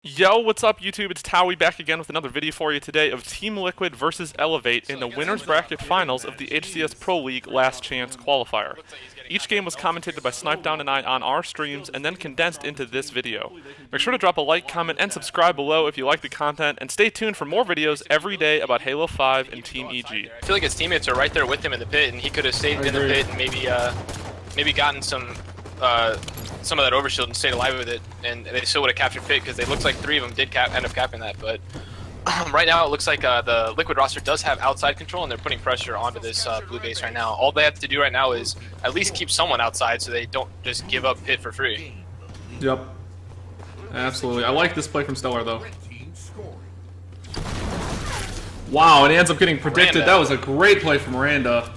Yo, what's up YouTube? It's Towey back again with another video for you today of Team Liquid versus Elevate in the Winners Bracket Finals of the HCS Pro League Last Chance Qualifier. Each game was commentated by Snipedown and I on our streams and then condensed into this video. Make sure to drop a like, comment, and subscribe below if you like the content, and stay tuned for more videos every day about Halo 5 and Team EG. I feel like his teammates are right there with him in the pit, and he could have stayed in the pit and maybe gotten some of that overshield and stayed alive with it, and they still would have captured pit because it looks like three of them did end up capping that. But right now it looks like the Liquid roster does have outside control, and they're putting pressure onto this blue base right now. All they have to do right now is at least keep someone outside so they don't just give up pit for free. Yep. Absolutely. I like this play from Stellar, though. Wow, and he ends up getting predicted. Miranda. That was a great play from Miranda.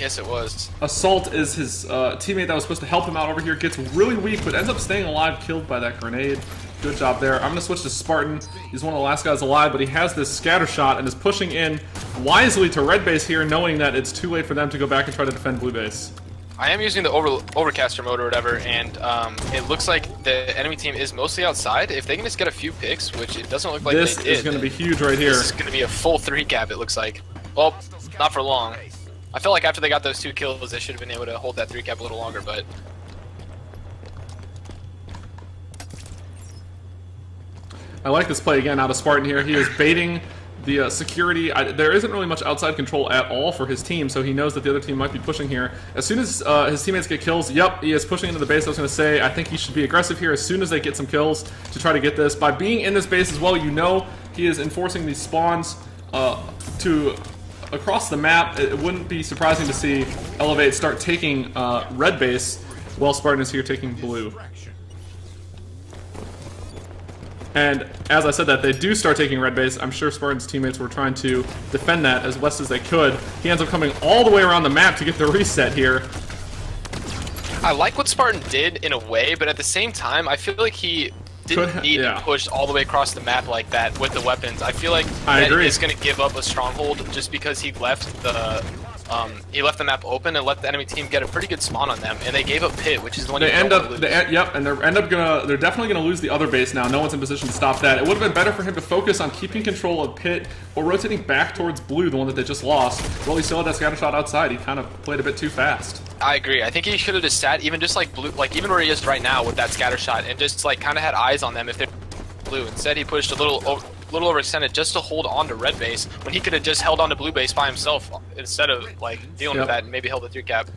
Yes, it was. Assault is his teammate that was supposed to help him out over here. Gets really weak, but ends up staying alive, killed by that grenade. Good job there. I'm going to switch to Spartan. He's one of the last guys alive, but he has this scatter shot and is pushing in wisely to red base here, knowing that it's too late for them to go back and try to defend blue base. I am using the overcaster mode or whatever, and it looks like the enemy team is mostly outside. If they can just get a few picks, which it doesn't look like This they did, is going to be huge right here. This is going to be a full 3 cap, it looks like. Well, not for long. I feel like after they got those 2 kills, they should have been able to hold that 3 cap a little longer, but... I like this play again out of Spartan here. He is baiting the security. There isn't really much outside control at all for his team, so he knows that the other team might be pushing here. As soon as his teammates get kills, yep, he is pushing into the base. I was going to say, I think he should be aggressive here as soon as they get some kills to try to get this. By being in this base as well, you know he is enforcing these spawns to across the map. It wouldn't be surprising to see Elevate start taking red base while Spartan is here taking blue. And as I said that, they do start taking red base. I'm sure Spartan's teammates were trying to defend that as best as they could. He ends up coming all the way around the map to get the reset here. I like what Spartan did in a way, but at the same time, I feel like he didn't need to push all the way across the map like that with the weapons. I feel like he's going to give up a stronghold just because he left the map open and let the enemy team get a pretty good spawn on them, and they gave up pit, which is the one they're definitely gonna lose the other base now. No one's in position to stop that. It would have been better for him to focus on keeping control of pit or rotating back towards blue, the one that they just lost. Well, he still had that scatter shot outside. He kind of played a bit too fast. I agree. I think he should have just sat even just like blue, like even where he is right now with that scatter shot, and just like kind of had eyes on them if they're blue. Instead, he pushed a little overextended just to hold on to red base when he could have just held on to blue base by himself instead of like dealing with that and maybe held a 3 cap.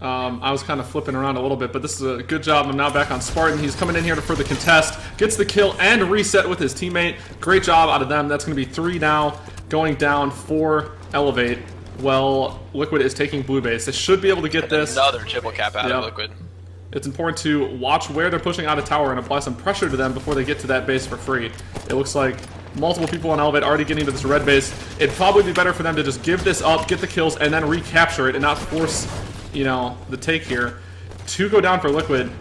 I was kind of flipping around a little bit, but this is a good job. I'm now back on Spartan. He's coming in here to further contest, gets the kill and reset with his teammate. Great job out of them. That's going to be 3 now, going down for Elevate. Well, Liquid is taking blue base. They should be able to get this. Another triple cap out of Liquid. It's important to watch where they're pushing out of tower and apply some pressure to them before they get to that base for free. It looks like multiple people on Elevate already getting to this red base. It'd probably be better for them to just give this up, get the kills, and then recapture it and not force, you know, the take here. 2 go down for Liquid.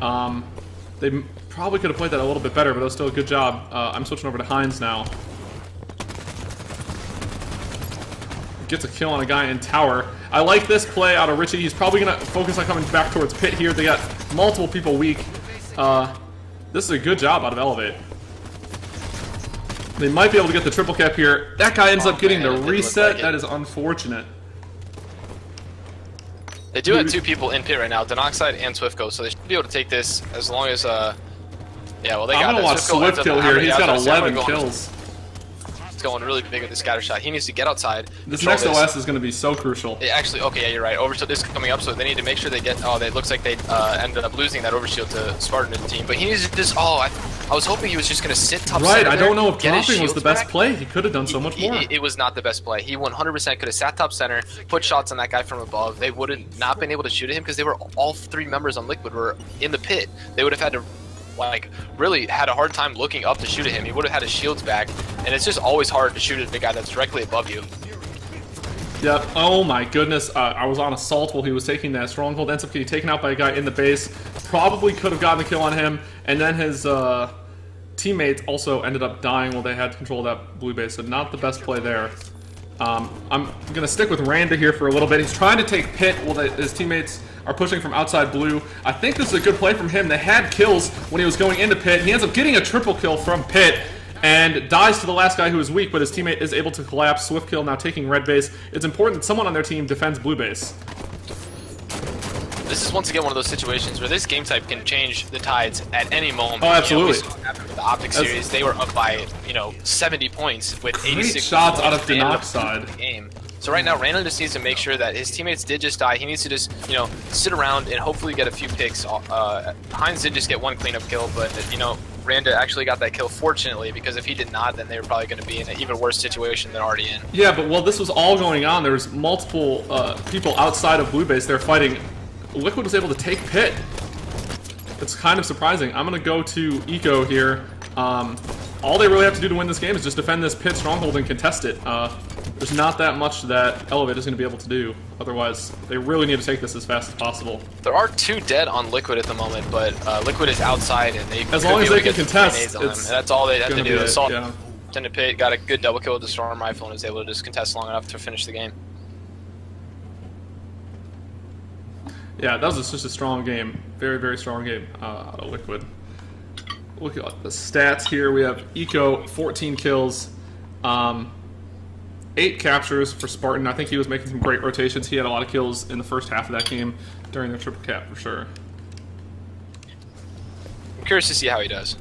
They probably could have played that a little bit better, but it was still a good job. I'm switching over to Hines now. Gets a kill on a guy in tower. I like this play out of Richie. He's probably going to focus on coming back towards pit here. They got multiple people weak. This is a good job out of Elevate. They might be able to get the triple cap here. That guy ends up getting the reset. That is unfortunate. They do have 2 people in pit right now, Denoxide and Swiftgo, so they should be able to take this as long as, yeah, well, they got it. I'm going to watch Swift kill here. He's got 11 kills. Going really big with the scatter shot. He needs to get outside. This next OS is going to be so crucial. Actually, okay, yeah, you're right. Overshield is coming up, so they need to make sure they get. Oh, it looks like they ended up losing that overshield to Spartan and the team. But he needs to just. Oh, I was hoping he was just going to sit top. Right, I don't know if dropping was the best play. He could have done so much more. It was not the best play. He 100% could have sat top center, put shots on that guy from above. They would have not been able to shoot at him because they were all 3 members on Liquid were in the pit. They would have had to. Like, really had a hard time looking up to shoot at him. He would have had his shields back, and it's just always hard to shoot at a guy that's directly above you. Yep. Oh my goodness. I was on Assault while he was taking that Stronghold. Ends up getting taken out by a guy in the base. Probably could have gotten the kill on him, and then his teammates also ended up dying while they had control of that blue base, so not the best play there. I'm going to stick with Randa here for a little bit. He's trying to take Pit while his teammates are pushing from outside blue. I think this is a good play from him. They had kills when he was going into Pit. He ends up getting a triple kill from Pit and dies to the last guy who is weak, but his teammate is able to collapse. Swift kill now taking red base. It's important that someone on their team defends blue base. This is once again one of those situations where this game type can change the tides at any moment. Oh, absolutely. You know, we saw what happened with the Optic series. They were up by 70 points with 86 shots out of Denok's side. Game. So right now, Randall just needs to make sure that his teammates did just die. He needs to just sit around and hopefully get a few picks. Heinz did just get one cleanup kill, but Randa actually got that kill, fortunately, because if he did not, then they were probably going to be in an even worse situation than already in. Yeah, but while this was all going on, there was multiple people outside of blue base there fighting. Liquid was able to take Pit. It's kind of surprising. I'm going to go to Eco here. All they really have to do to win this game is just defend this Pit stronghold and contest it. There's not that much that Elevate is going to be able to do. Otherwise, they really need to take this as fast as possible. There are 2 dead on Liquid at the moment, but Liquid is outside, and they as long as they can contest, and that's all they have to do. Assault yeah. into Pit, got a good double kill with the storm rifle, and was able to just contest long enough to finish the game. Yeah, that was just a strong game. Very, very strong game out of Liquid. Look at the stats here. We have Eco, 14 kills, 8 captures for Spartan. I think he was making some great rotations. He had a lot of kills in the first half of that game during the triple cap for sure. I'm curious to see how he does.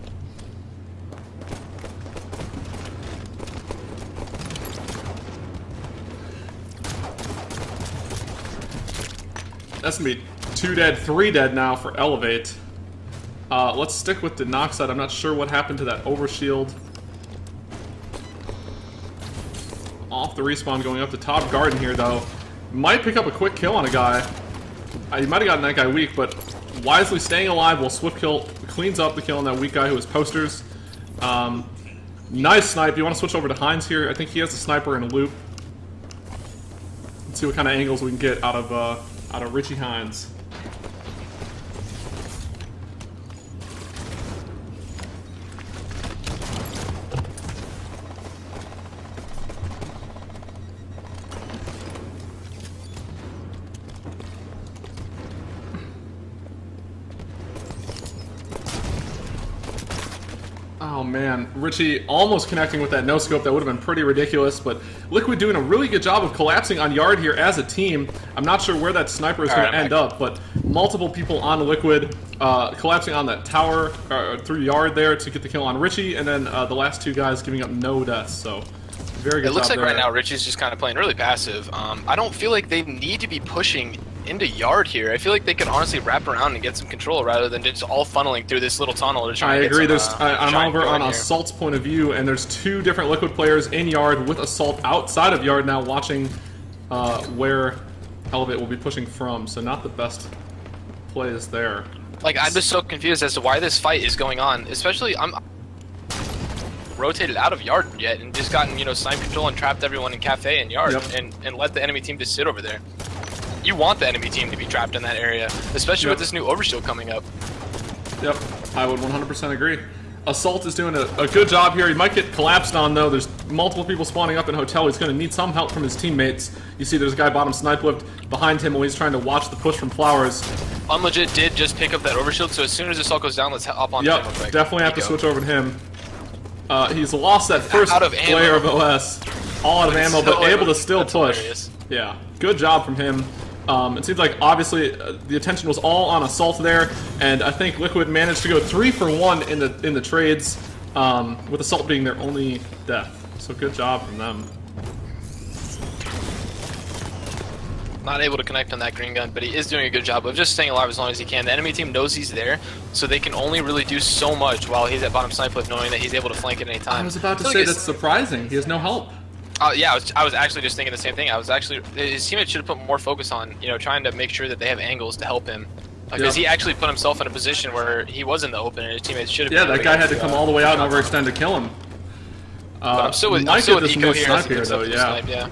That's going to be 2 dead, 3 dead now for Elevate. Let's stick with the knock side. I'm not sure what happened to that overshield. Off the respawn going up to top garden here, though. Might pick up a quick kill on a guy. He might have gotten that guy weak, but wisely staying alive while Swift kill cleans up the kill on that weak guy who was posters. Nice snipe. You want to switch over to Heinz here? I think he has a sniper in a loop. Let's see what kind of angles we can get out of Richie Heinz. Oh man, Richie almost connecting with that no-scope. That would have been pretty ridiculous, but Liquid doing a really good job of collapsing on Yard here as a team. I'm not sure where that sniper is going to end up, but multiple people on Liquid collapsing on that tower through Yard there to get the kill on Richie, and then the last 2 guys giving up no deaths, so very good job. It looks like there. right now Richie's just kind of playing really passive. I don't feel like they need to be pushing into Yard here. I feel like they could honestly wrap around and get some control rather than just all funneling through this little tunnel to try I and agree. get some, I'm over on Assault's point of view, and there's 2 different Liquid players in Yard with Assault outside of Yard now watching where Elevate will be pushing from, so not the best plays there. Like, I'm just so confused as to why this fight is going on, especially I'm rotated out of Yard yet and just gotten, snipe control and trapped everyone in Cafe and Yard. Yep. and let the enemy team just sit over there. You want the enemy team to be trapped in that area, especially with this new overshield coming up. Yep, I would 100% agree. Assault is doing a good job here. He might get collapsed on, though. There's multiple people spawning up in Hotel. He's going to need some help from his teammates. You see there's a guy bottom snipe lift behind him while he's trying to watch the push from Flowers. Unlegit did just pick up that overshield, so as soon as Assault goes down, let's hop on him real quick. Definitely have to switch over to him. He's lost that first layer of OS. All out of ammo, but able to still push. Hilarious. Yeah, good job from him. It seems like obviously the attention was all on Assault there, and I think Liquid managed to go 3 for 1 in the trades, with Assault being their only death. So good job from them. Not able to connect on that green gun, but he is doing a good job of just staying alive as long as he can. The enemy team knows he's there, so they can only really do so much while he's at bottom snipe lift, knowing that he's able to flank at any time. I was about to say that's surprising. He has no help. Yeah, I was actually just thinking the same thing. His teammates should have put more focus on, trying to make sure that they have angles to help him. Because he actually put himself in a position where he was in the open and his teammates should have been. Yeah, that guy had to come all the way out and overextend to kill him. But I'm still with Eco here. Snipe here though, yeah.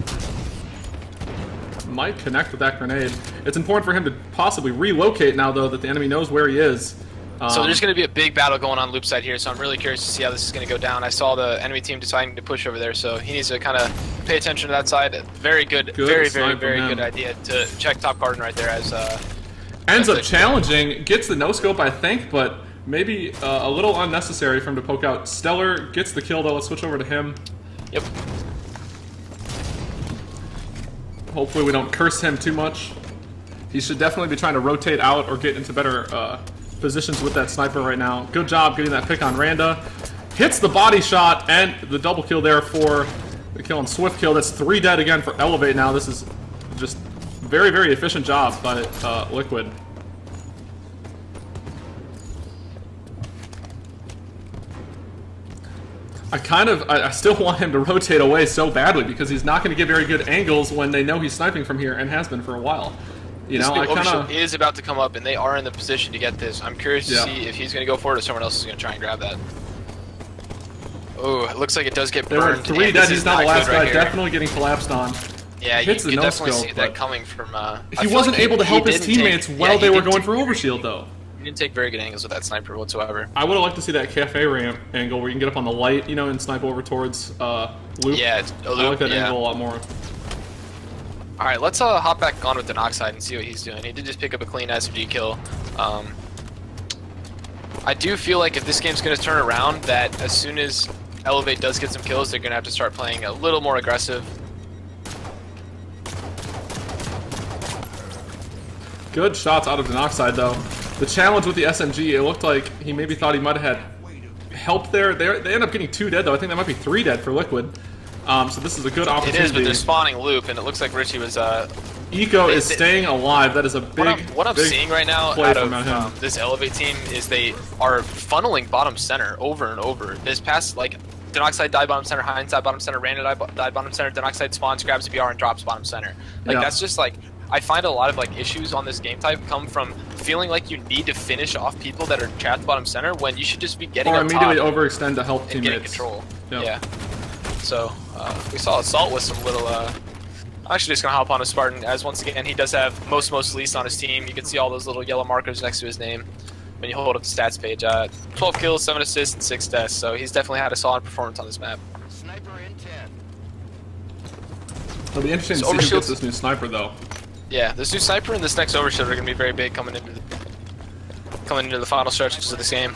Might connect with that grenade. It's important for him to possibly relocate now, though, that the enemy knows where he is. So there's going to be a big battle going on loop side here, so I'm really curious to see how this is going to go down. I saw the enemy team deciding to push over there, so he needs to kind of pay attention to that side. Very good, very good idea to check top garden right there as ends up challenging, gets the no scope I think, but maybe a little unnecessary for him to poke out. Stellar gets the kill though. Let's switch over to him. Yep. Hopefully we don't curse him too much. He should definitely be trying to rotate out or get into better positions with that sniper right now. Good job getting that pick on Randa. Hits the body shot and the double kill there for the kill and swift kill. That's 3 dead again for Elevate now. This is just very, very efficient job by Liquid. I still want him to rotate away so badly because he's not going to get very good angles when they know he's sniping from here and has been for a while. You know, Overshield is about to come up, and they are in the position to get this. I'm curious to see if he's going to go for it or someone else is going to try and grab that. Oh, it looks like it does get burned. There were 3 dead. He's not the last guy. Definitely getting collapsed on. Yeah, you could definitely see that coming from... he wasn't able to help his teammates while they were going for overshield, though. He didn't take very good angles with that sniper whatsoever. I would have liked to see that cafe ramp angle where you can get up on the light, you know, and snipe over towards loop. Yeah, it's a loop. I like that angle a lot more. Alright, let's hop back on with the Noxide and see what he's doing. He did just pick up a clean SMG kill. I do feel like if this game's going to turn around, that as soon as Elevate does get some kills, they're going to have to start playing a little more aggressive. Good shots out of the Noxide, though. The challenge with the SMG, it looked like he maybe thought he might have had help there. They end up getting 2 dead, though. I think that might be 3 dead for Liquid. So this is a good opportunity. It is, but they're spawning loop, and it looks like Richie was... Eco is staying alive. That is a big What I'm seeing right now out of this Elevate team is they are funneling bottom center over and over. This past, like, Denoxide died bottom center, Heinz died bottom center, Randa died bottom center, Denoxide spawns, grabs a BR, and drops bottom center. Like, that's just, like... I find a lot of like issues on this game type come from feeling like you need to finish off people that are trapped bottom center when you should just be getting or up immediately top overextend to help and teammates. getting control. Yep. Yeah. So we saw Assault with some little. I'm actually just gonna hop on a Spartan as once again he does have most least on his team. You can see all those little yellow markers next to his name when you hold up the stats page. 12 kills, 7 assists, and 6 deaths. So he's definitely had a solid performance on this map. Sniper in 10. It'll be interesting to see who gets this new sniper though. Yeah, this new sniper and this next overshield are going to be very big coming into the final stretches of this game.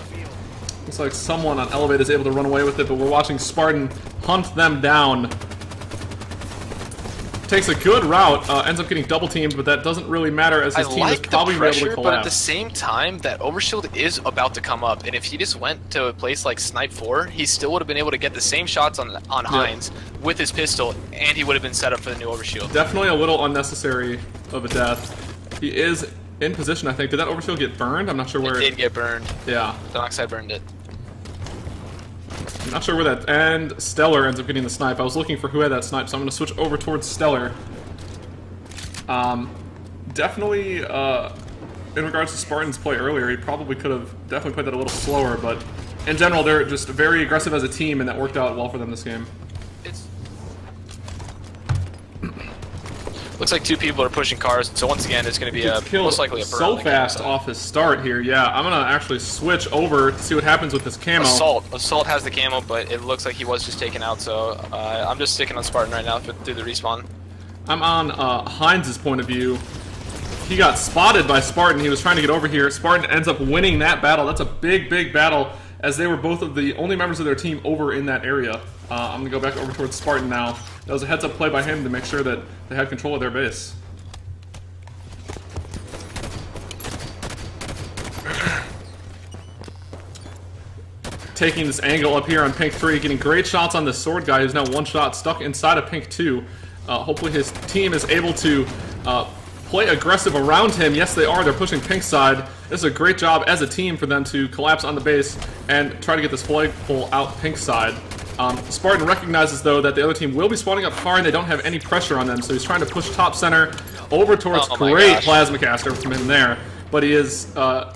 Looks like someone on Elevate is able to run away with it, but we're watching Spartan hunt them down. Takes a good route, ends up getting double teamed, but that doesn't really matter as his team is probably able to collapse. But at the same time, that overshield is about to come up, and if he just went to a place like Snipe 4, he still would have been able to get the same shots on Heinz with his pistol, and he would have been set up for the new overshield. Definitely a little unnecessary of a death. He is in position, I think. Did that overshield get burned? I'm not sure where. It did get burned. Yeah. The Noxide burned it. I'm not sure where that... And Stellar ends up getting the snipe. I was looking for who had that snipe, so I'm going to switch over towards Stellar. Definitely, in regards to Spartan's play earlier, he probably could have definitely played that a little slower, but in general, they're just very aggressive as a team, and that worked out well for them this game. Looks like 2 people are pushing cars, so once again, it's going to be most likely a burn. So fast off his start here. Yeah, I'm going to actually switch over to see what happens with this camo. Assault has the camo, but it looks like he was just taken out, so I'm just sticking on Spartan right now through the respawn. I'm on Heinz's point of view. He got spotted by Spartan. He was trying to get over here. Spartan ends up winning that battle. That's a big, big battle, as they were both of the only members of their team over in that area. I'm going to go back over towards Spartan now. That was a heads-up play by him to make sure that they had control of their base. Taking this angle up here on Pink 3, getting great shots on this sword guy who's now 1 shot stuck inside of Pink 2. Hopefully his team is able to play aggressive around him. Yes, they are. They're pushing Pink's side. This is a great job as a team for them to collapse on the base and try to get this flagpole out Pink's side. Spartan recognizes, though, that the other team will be spawning up far and they don't have any pressure on them, so he's trying to push top center over towards great plasma caster from him there. but he is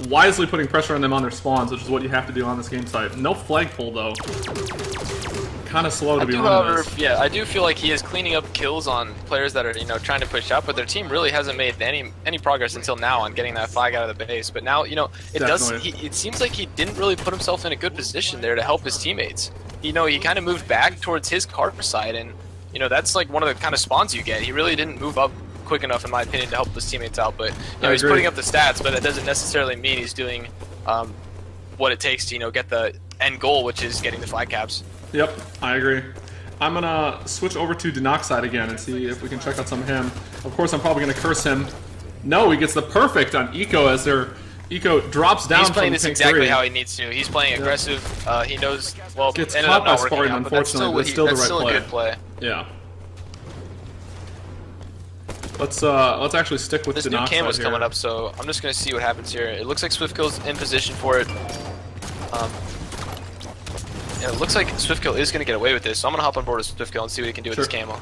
wisely putting pressure on them on their spawns, which is what you have to do on this game site. No flagpole though. Kind of slow to be running this. Yeah, I do feel like he is cleaning up kills on players that are, you know, trying to push out, but their team really hasn't made any progress until now on getting that flag out of the base. But now, you know, it seems like he didn't really put himself in a good position there to help his teammates. You know, he kind of moved back towards his car side, and you know, that's like one of the kind of spawns you get. He really didn't move up quick enough, in my opinion, to help his teammates out. But you know, he's putting up the stats, but that doesn't necessarily mean he's doing what it takes to, you know, get the end goal, which is getting the flag caps. Yep, I agree. I'm gonna switch over to Denoxide again and see if we can check out some of him. Of course, I'm probably gonna curse him. No, he gets the perfect on Eco as their Eco drops down. He's playing from this Pink exactly 3. how he needs to. He's playing aggressive. He knows. Well, Gets ended caught up by not working Spartan, out, but that's unfortunately, but still the right still play. a good play. Yeah. Let's actually stick with This Denoxide new cam was here. coming up, so I'm just gonna see what happens here. It looks like SwiftKill's in position for it. Yeah, it looks like SwiftKill is gonna get away with this, so I'm gonna hop on board with SwiftKill and see what he can do with his camo.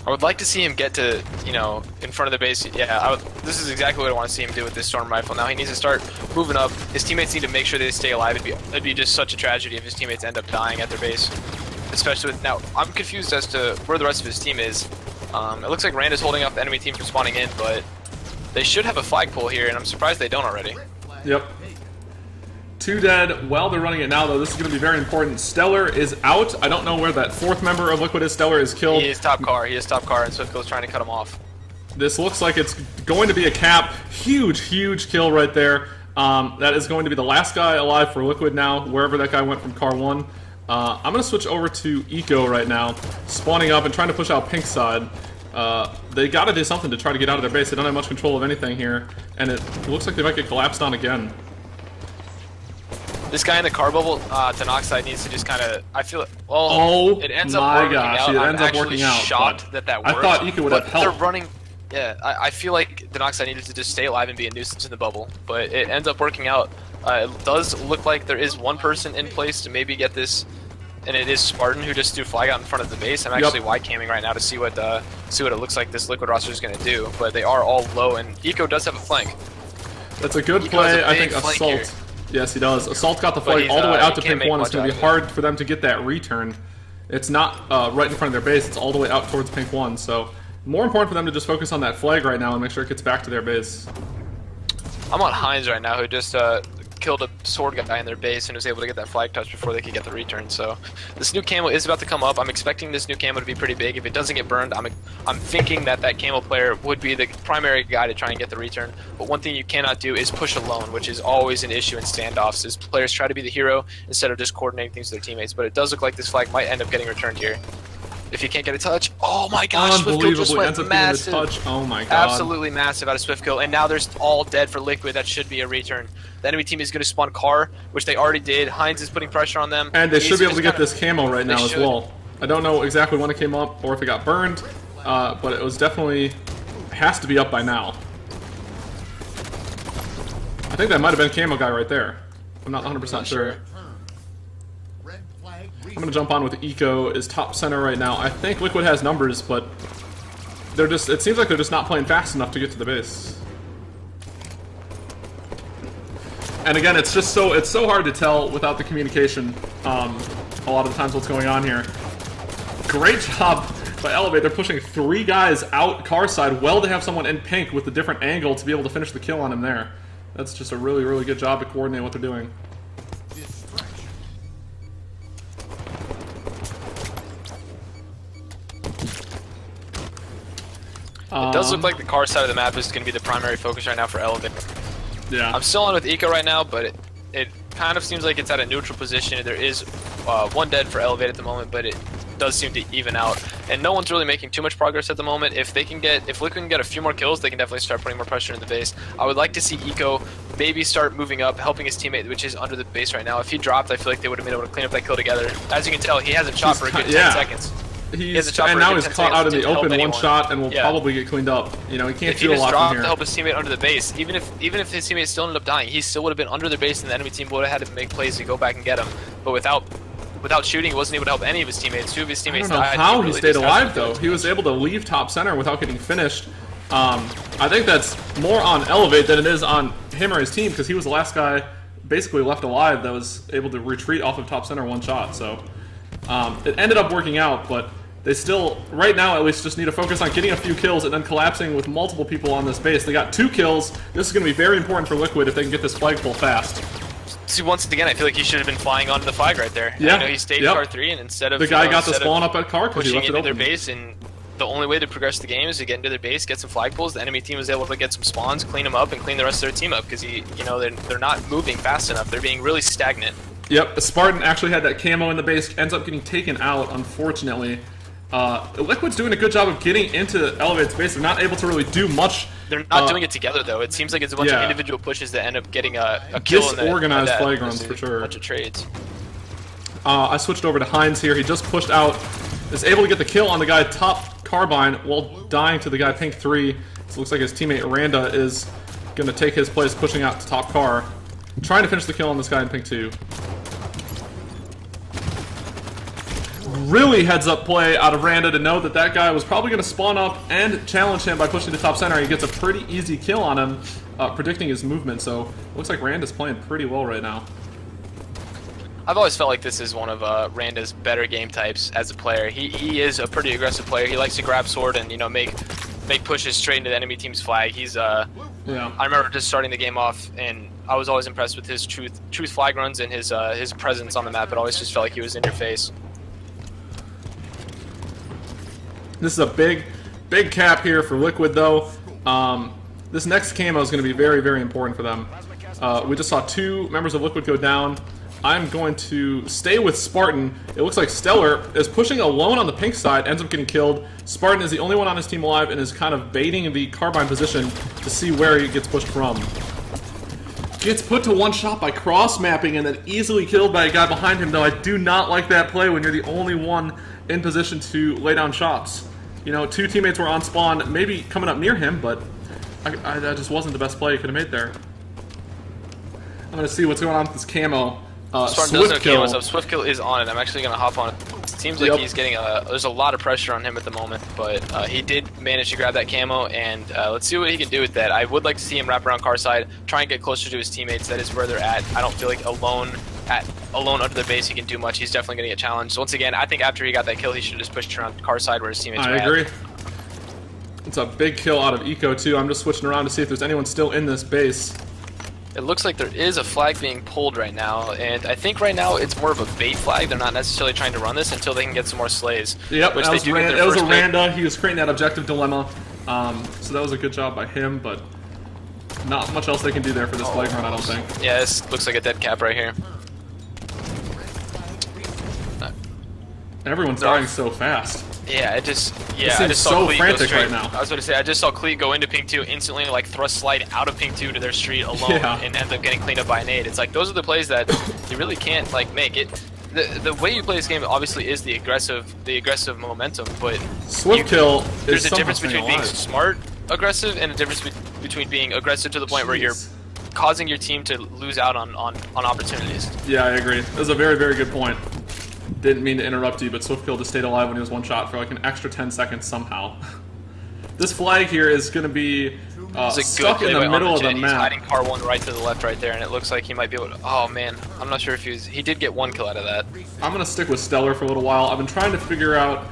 I would like to see him get to, you know, in front of the base. Yeah, this is exactly what I want to see him do with this storm rifle. Now he needs to start moving up. His teammates need to make sure they stay alive. It'd be just such a tragedy if his teammates end up dying at their base. Especially with, now, I'm confused as to where the rest of his team is. It looks like Rand is holding off the enemy team from spawning in, but they should have a flagpole here, and I'm surprised they don't already. Yep. 2 dead. While they're running it now, though, this is going to be very important. Stellar is out. I don't know where that 4th member of Liquid is. Stellar is killed. He is top car, and SwiftKill is trying to cut him off. This looks like it's going to be a cap. Huge, huge kill right there. That is going to be the last guy alive for Liquid now, wherever that guy went from car 1. I'm going to switch over to Eco right now, spawning up and trying to push out Pink side. They got to do something to try to get out of their base. They don't have much control of anything here, and it looks like they might get collapsed on again. This guy in the car bubble, Denoxide needs to just kind of, I feel it, well, it ends up working out. It ends up I'm working actually out, shocked that worked. I thought Eco would have helped. They're running, yeah, I feel like Denoxide needed to just stay alive and be a nuisance in the bubble, but it ends up working out. It does look like there is one person in place to maybe get this, and it is Spartan who just threw flag out in front of the base. I'm actually Y-camming right now to see what it looks like this Liquid roster is going to do, but they are all low, and Eco does have a flank. That's a good play. I think Assault. Yes, he does. Assault got the flag all the way out to Pink 1. It's going to be hard for them to get that return. It's not right in front of their base. It's all the way out towards Pink 1. So more important for them to just focus on that flag right now and make sure it gets back to their base. I'm on Heinz right now, who just killed a sword guy in their base and was able to get that flag touch before they could get the return. So this new camo is about to come up. I'm expecting this new camo to be pretty big. If it doesn't get burned, I'm thinking that camo player would be the primary guy to try and get the return. But one thing you cannot do is push alone, which is always an issue in standoffs, is players try to be the hero instead of just coordinating things with their teammates. But it does look like this flag might end up getting returned here. If you can't get a touch, oh my gosh, SwiftKill just went massive. Touch. Oh my god. Absolutely massive out of SwiftKill, and now there's all dead for Liquid. That should be a return. The enemy team is going to spawn car, which they already did. Heinz is putting pressure on them. And they should be able to get this camo right now as well. I don't know exactly when it came up or if it got burned, but it was definitely, has to be up by now. I think that might have been camo guy right there. I'm not 100% sure. I'm going to jump on with Eco is top center right now. I think Liquid has numbers, but they're just, it seems like they're just not playing fast enough to get to the base. And again, it's just it's so hard to tell without the communication a lot of the times what's going on here. Great job by Elevate. They're pushing 3 guys out car side. Well, to have someone in pink with a different angle to be able to finish the kill on him there. That's just a really, really good job to coordinate what they're doing. It does look like the car side of the map is going to be the primary focus right now for Elevate. Yeah. I'm still on with Eco right now, but it kind of seems like it's at a neutral position. There is 1 dead for Elevate at the moment, but it does seem to even out. And no one's really making too much progress at the moment. If Liquid can get a few more kills, they can definitely start putting more pressure in the base. I would like to see Eco maybe start moving up, helping his teammate, which is under the base right now. If he dropped, I feel like they would have been able to clean up that kill together. As you can tell, he hasn't shot for a good 10 seconds. And now he's caught out in the open 1 shot and will probably get cleaned up. You know, he can't do a lot from here. To help his teammate under the base, even if his teammate still ended up dying, he still would have been under their base, and the enemy team would have had to make plays to go back and get him. But without without shooting, he wasn't able to help any of his teammates. 2 of his I teammates don't know died. how he really stayed just alive, hasn't though. been He was able to leave top center without getting finished. I think that's more on Elevate than it is on him or his team, because he was the last guy basically left alive that was able to retreat off of top center one shot. So it ended up working out, but they still, right now at least, just need to focus on getting a few kills and then collapsing with multiple people on this base. They got 2 kills. This is going to be very important for Liquid if they can get this flagpole fast. See, once again, I feel like he should have been flying onto the flag right there. Yeah. You know, he stayed car 3, and instead of the guy got the spawn up at car because he pushing left it into their open. base, and the only way to progress the game is to get into their base, get some flagpoles. The enemy team was able to get some spawns, clean them up, and clean the rest of their team up because you know they're not moving fast enough. They're being really stagnant. Yep, Spartan actually had that camo in the base, ends up getting taken out, unfortunately. Liquid's doing a good job of getting into Elevate's base. They're not able to really do much. They're not doing it together, though. It seems like it's a bunch of individual pushes that end up getting a kill in the disorganized flag runs, for sure. A bunch of trades. I switched over to Hines here. He just pushed out, is able to get the kill on the guy top Carbine while dying to the guy Pink 3. So it looks like his teammate Randa is going to take his place, pushing out to top car. Trying to finish the kill on this guy in Pink 2. Really heads-up play out of Randa to know that that guy was probably going to spawn up and challenge him by pushing to top center. He gets a pretty easy kill on him, predicting his movement. So looks like Randa's playing pretty well right now. I've always felt like this is one of Randa's better game types as a player. He is a pretty aggressive player. He likes to grab sword and make pushes straight into the enemy team's flag. He's I remember just starting the game off, and I was always impressed with his truth flag runs and his presence on the map. It always just felt like he was in your face. This is a big cap here for Liquid, though. This next camo is going to be very, very important for them. We just saw 2 members of Liquid go down. I'm going to stay with Spartan. It looks like Stellar is pushing alone on the pink side, ends up getting killed. Spartan is the only one on his team alive and is kind of baiting the Carbine position to see where he gets pushed from. Gets put to one shot by cross-mapping and then easily killed by a guy behind him, though I do not like that play when you're the only one in position to lay down shots. You know, 2 teammates were on spawn, maybe coming up near him, but that just wasn't the best play he could have made there. I'm going to see what's going on with this camo. Swift kill. So Swift kill is on it. I'm actually going to hop on it. It seems like he's getting there's a lot of pressure on him at the moment, but he did manage to grab that camo, and let's see what he can do with that. I would like to see him wrap around car side, try and get closer to his teammates. That is where they're at. I don't feel like alone under the base he can do much. He's definitely going to get challenged. Once again, I think after he got that kill, he should have just pushed around car side where his teammates were at. I agree. It's a big kill out of Eco, too. I'm just switching around to see if there's anyone still in this base. It looks like there is a flag being pulled right now, and I think right now it's more of a bait flag. They're not necessarily trying to run this until they can get some more slays. Yep, which that was, that was a pick. Randa. He was creating that objective dilemma. So that was a good job by him, but not much else they can do there for this flag run, I don't think. Yeah, this looks like a dead cap right here. Everyone's dying so fast. Yeah, I just seems saw so Cleat frantic go straight. right now. I was going to say, I just saw Cleat go into Pink 2 instantly, like thrust slide out of Pink 2 to their street alone, and end up getting cleaned up by a nade. It's like those are the plays that you really can't make it. The way you play this game obviously is the aggressive momentum, but Swift kill. There's a difference between being smart aggressive and a difference between being aggressive to the point where you're causing your team to lose out on opportunities. Yeah, I agree. That was a very, very good point. Didn't mean to interrupt you, but Swiftkill just stayed alive when he was one shot for like an extra 10 seconds somehow. This flag here is going to be stuck in the middle of the map. He's hiding car 1 right to the left right there, and it looks like he might be able to... Oh, man. I'm not sure if he did get 1 kill out of that. I'm going to stick with Stellar for a little while. I've been trying to figure out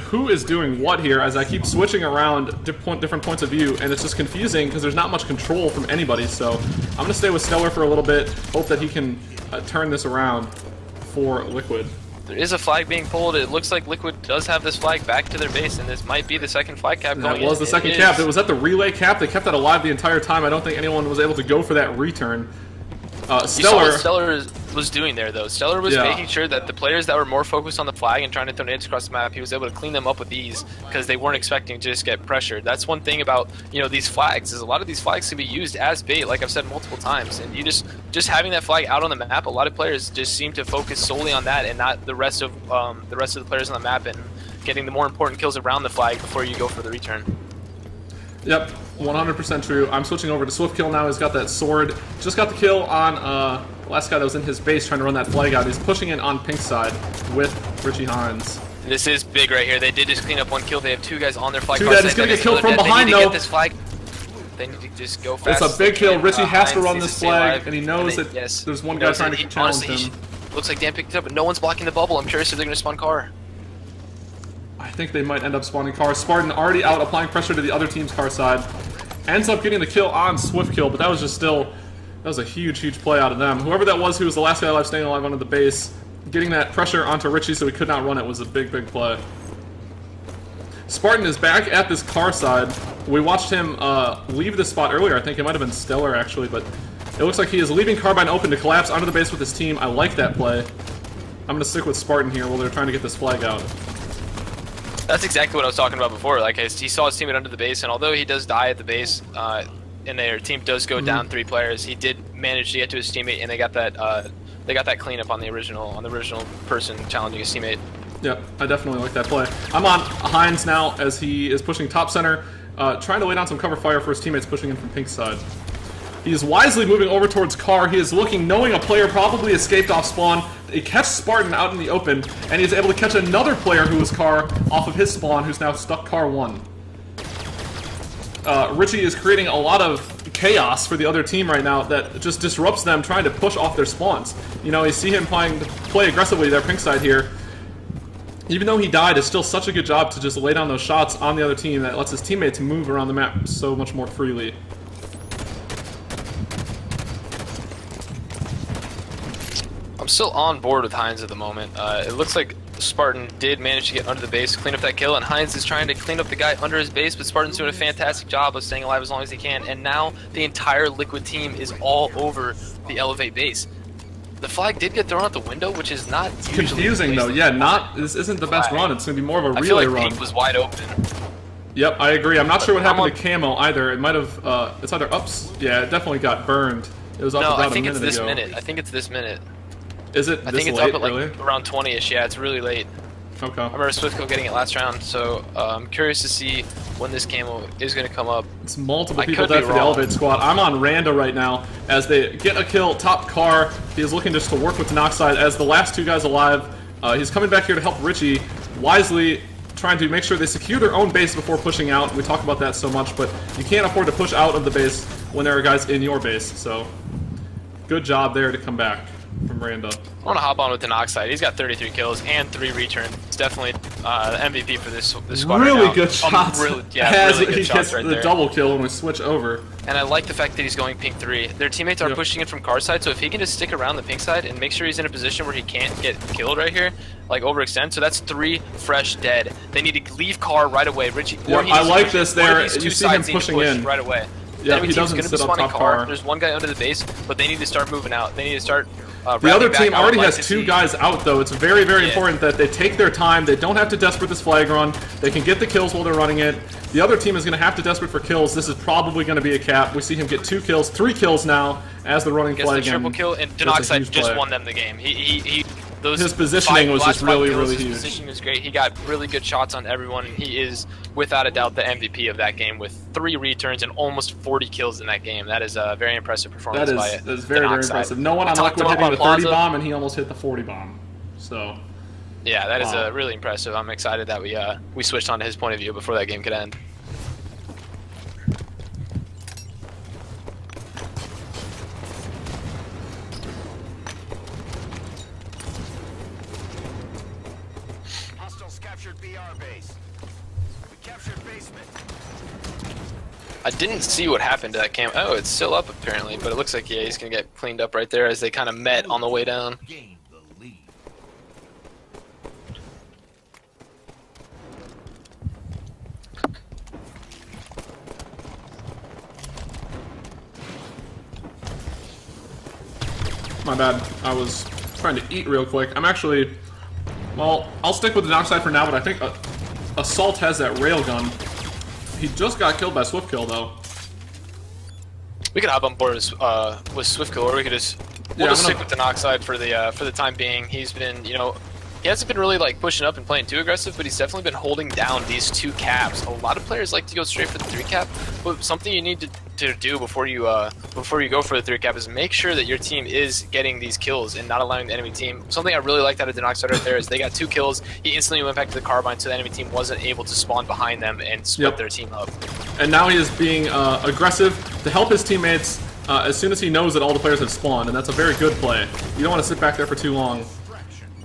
who is doing what here as I keep switching around different points of view, and it's just confusing because there's not much control from anybody. So I'm going to stay with Stellar for a little bit, hope that he can turn this around for Liquid. There is a flag being pulled. It looks like Liquid does have this flag back to their base, and this might be the second flag cap going in. That was the second cap. It was at the relay cap. They kept that alive the entire time. I don't think anyone was able to go for that return. Stellar. You saw what Stellar was doing there, though. Stellar was making sure that the players that were more focused on the flag and trying to throw nades across the map, he was able to clean them up with ease because they weren't expecting to just get pressured. That's one thing about these flags is a lot of these flags can be used as bait, like I've said multiple times. And you just having that flag out on the map, a lot of players just seem to focus solely on that and not the rest of the players on the map and getting the more important kills around the flag before you go for the return. Yep, 100% true. I'm switching over to Swiftkill now. He's got that sword. Just got the kill on The last guy that was in his base trying to run that flag out. He's pushing in on pink side with Richie Hines. This is big right here. They did just clean up 1 kill. They have 2 guys on their flag. Two dead. He's gonna get killed from behind though. They need to get this flag. They need to just go fast. It's a big kill. Richie has to Hines run needs this to stay flag, alive. and he knows that there's one guy trying to challenge him. Looks like Dan picked it up, but no one's blocking the bubble. I'm curious if they're gonna spawn car. I think they might end up spawning car. Spartan already out, applying pressure to the other team's car side. Ends up getting the kill on Swift Kill, but that was just still, that was a huge, huge play out of them. Whoever that was who was the last guy alive, staying alive under the base, getting that pressure onto Richie so he could not run it was a big, big play. Spartan is back at this car side. We watched him leave this spot earlier. I think it might have been Stellar, actually, but it looks like he is leaving Carbine open to collapse onto the base with his team. I like that play. I'm going to stick with Spartan here while they're trying to get this flag out. That's exactly what I was talking about before. Like, he saw his teammate under the base, and although he does die at the base, and their team does go down 3 players, he did manage to get to his teammate, and they got that cleanup on the original person challenging his teammate. Yep, I definitely like that play. I'm on Hines now as he is pushing top center, trying to lay down some cover fire for his teammates pushing in from pink side. He is wisely moving over towards car. He is looking, knowing a player probably escaped off spawn. He catches Spartan out in the open, and he's able to catch another player who was car off of his spawn, who's now stuck car 1. Richie is creating a lot of chaos for the other team right now that just disrupts them trying to push off their spawns. You know, you see him play aggressively their pink side here. Even though he died, it's still such a good job to just lay down those shots on the other team that lets his teammates move around the map so much more freely. I'm still on board with Hines at the moment. It looks like Spartan did manage to get under the base, clean up that kill, and Hines is trying to clean up the guy under his base, but Spartan's doing a fantastic job of staying alive as long as he can, and now the entire Liquid team is all over the Elevate base. The flag did get thrown out the window, which is not usually confusing though. Yeah, this isn't the best run. It's going to be more of a relay I feel like run. Pink was wide open. Yep, I agree. I'm not sure what happened to Camo either. It might have, it's either ups. Yeah, it definitely got burned. It was up No, about I think a it's minute this ago. minute. I think it's this minute. Is it I this think it's late, up at like really? around 20ish. Yeah, it's really late. Okay. I remember Swiftco getting it last round, so I'm curious to see when this camo is going to come up. It's multiple I people could be dead for the wrong. Elevate squad. I'm on Randa right now as they get a kill, top car. He is looking just to work with the Noxide as the last 2 guys alive. He's coming back here to help Richie, wisely trying to make sure they secure their own base before pushing out. We talk about that so much, but you can't afford to push out of the base when there are guys in your base, so good job there to come back from Randa. I want to hop on with the Noxide. He's got 33 kills and 3 returns. It's definitely the MVP for this squad Really right now. good shots Really as good he shots gets right the there. double kill when we switch over. And I like the fact that he's going pink 3. Their teammates are Yep. pushing in from car side, so if he can just stick around the pink side and make sure he's in a position where he can't get killed right here, like overextend, so that's 3 fresh dead. They need to leave car right away. Richie, or Yep, he I needs to like push this it. One of there. these 2 You see him sides need to pushing push in. right away. Yeah, Enemy he team's doesn't gonna be sit up spawning top car. car. There's one guy under the base, but they need to start moving out. They need to start The other wrapping back. team I would already like has to 2 see- guys out, though. It's very, very Yeah. important that they take their time. They don't have to desperate this flag run. They can get the kills while they're running it. The other team is going to have to desperate for kills. This is probably going to be a cap. We see him get 2 kills, 3 kills now as the running Gets flag. the triple kill, and That's a Denoxide huge just play. won them the game. His positioning was just really, really His huge. positioning was great. He got really good shots on everyone, and he is, without a doubt, the MVP of that game with 3 returns and almost 40 kills in that game. That is a very impressive performance by That is very, very Denoxide. impressive. No one I on talked Liquid about hitting the 30 Plaza. bomb, and he almost hit the 40 bomb. So, Yeah, that is Wow. really impressive. I'm excited that we switched on to his point of view before that game could end. Hostiles captured BR base. We captured basement. I didn't see what happened to that cam. Oh, it's still up apparently, but it looks like, yeah, he's going to get cleaned up right there as they kind of met on the way down. Gain the lead. my bad. I was trying to eat real quick. I'm actually... Well, I'll stick with the Noxide for now, but I think Assault has that railgun. He just got killed by Swift Kill, though. We could hop on board with Swiftkill, or we could just Yeah, we'll just I'm stick with the Noxide for the time being. He's been, you know, He hasn't been really like pushing up and playing too aggressive, but he's definitely been holding down these 2 caps. A lot of players like to go straight for the 3 cap, but something you need to do before you go for the 3 cap is make sure that your team is getting these kills and not allowing the enemy team. Something I really liked out of Denox right there is they got 2 kills. He instantly went back to the carbine, so the enemy team wasn't able to spawn behind them and split their team up. And now he is being aggressive to help his teammates as soon as he knows that all the players have spawned, and that's a very good play. You don't want to sit back there for too long.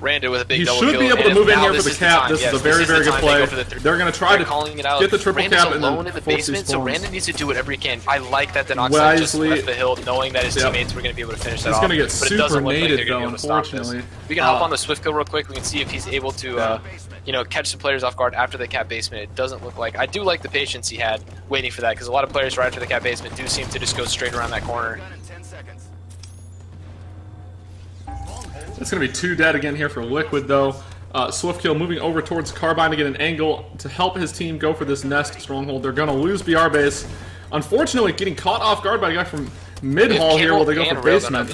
Randa with a big he double kill. should be able to move in here for the cap. This yes, is a very, very good play. They're going to try to get the triple Randa's cap and alone then in the force basement, these so spawns. Randa needs to do whatever he can. I like that Denox just Wisely. left the hill, knowing that his teammates were going to be able to finish that He's off. going to get but it super doesn't look like naded, they're going though, to be able to stop this. unfortunately. We can hop on the swift kill real quick. We can see if he's able to, you know, catch some players off guard after the cap basement. It doesn't look like. I do like the patience he had waiting for that, because a lot of players right after the cap basement do seem to just go straight around that corner. It's going to be 2 dead again here for Liquid, though. Swift kill moving over towards Carbine to get an angle to help his team go for this nest stronghold. They're going to lose BR base. Unfortunately, getting caught off guard by a guy from mid-hall here while they go for basement.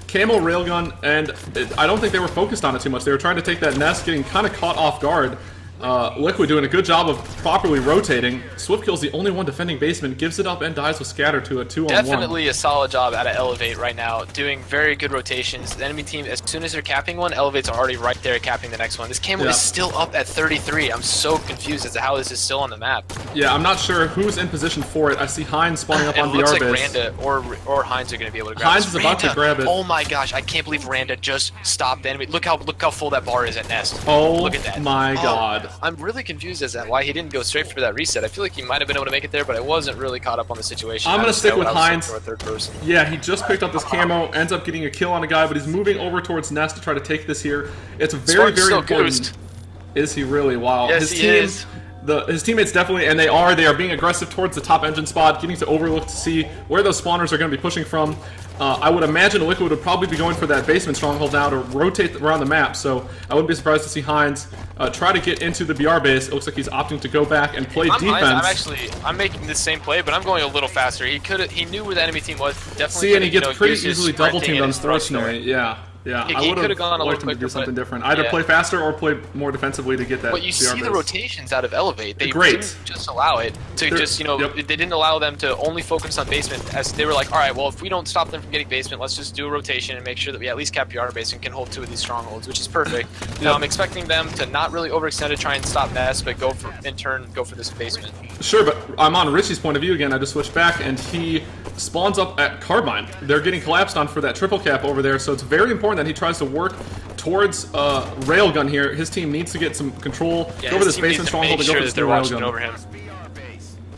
Camo railgun, and I don't think they were focused on it too much. They were trying to take that nest, getting kind of caught off guard. Liquid doing a good job of properly rotating. Swift kill's the only one defending basement, gives it up and dies with scatter to a 2-on-1. Definitely a solid job out of Elevate right now, doing very good rotations. The enemy team, as soon as they're capping one, Elevate's already right there capping the next one. This camo is still up at 33. I'm so confused as to how this is still on the map. Yeah, I'm not sure who's in position for it. I see Hines spawning up on it looks BR like base. Randa or Hines are going to be able to grab Hines this. is about to grab it. Oh my gosh, I can't believe Randa just stopped the enemy. Look how full that bar is at Nest. Oh, look at that. My God. I'm really confused as to why he didn't go straight for that reset. I feel like he might have been able to make it there, but I wasn't really caught up on the situation. I'm going to stick with Hines. Third person. Yeah, he just picked up this camo, ends up getting a kill on a guy, but he's moving over towards Nest to try to take this here. It's very, very important. Ghost. Is he really? Wow. Yes, he is. His teammates definitely, and they are being aggressive towards the top engine spot, getting to overlook to see where those spawners are going to be pushing from. I would imagine Liquid would probably be going for that basement stronghold now to rotate around the map, so I wouldn't be surprised to see Hines try to get into the BR base. It looks like he's opting to go back and play defense. I'm making the same play, but I'm going a little faster. He knew where the enemy team was. Definitely. See, and he gets pretty easily double teamed, unfortunately. Yeah. Yeah, he I would have gone a liked little him to do quicker, something different. Either play faster or play more defensively to get that. But you see the rotations out of Elevate. They great. didn't just allow it to they didn't allow them to only focus on basement, as they were like, all right, well, if we don't stop them from getting basement, let's just do a rotation and make sure that we at least cap PR base and can hold 2 of these strongholds, which is perfect. Now I'm expecting them to not really overextend to try and stop Nest, but go for this basement. Sure, but I'm on Richie's point of view again. I just switched back, and he spawns up at Carbine. They're getting collapsed on for that triple cap over there, so it's very important that he tries to work towards Railgun here. His team needs to get some control over this basement stronghold to go for this new Railgun. Over him.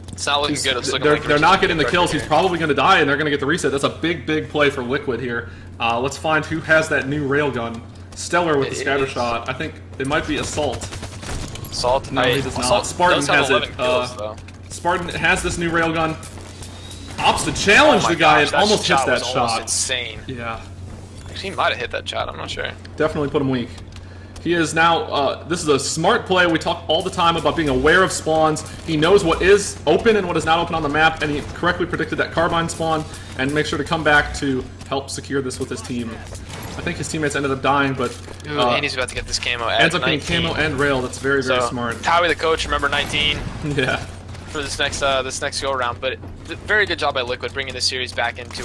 It's not looking good. It's looking they're not getting the kills. He's probably going to die, and they're going to get the reset. That's a big, big play for Liquid here. Let's find who has that new Railgun. Stellar with the scatter shot. I think it might be Assault. Assault? No, he does not. Spartan has it. Spartan has this new Railgun. Opts to challenge the guy and almost hits that shot. Insane. Yeah. Actually, he might have hit that shot. I'm not sure. Definitely put him weak. He is now, this is a smart play. We talk all the time about being aware of spawns. He knows what is open and what is not open on the map, and he correctly predicted that Carbine spawn and make sure to come back to help secure this with his team. I think his teammates ended up dying, but and he's about to get this camo at ends up 19. getting camo and rail. That's very, very smart. Towey, the coach, remember 19? Yeah. For this next go around, but very good job by Liquid bringing this series back into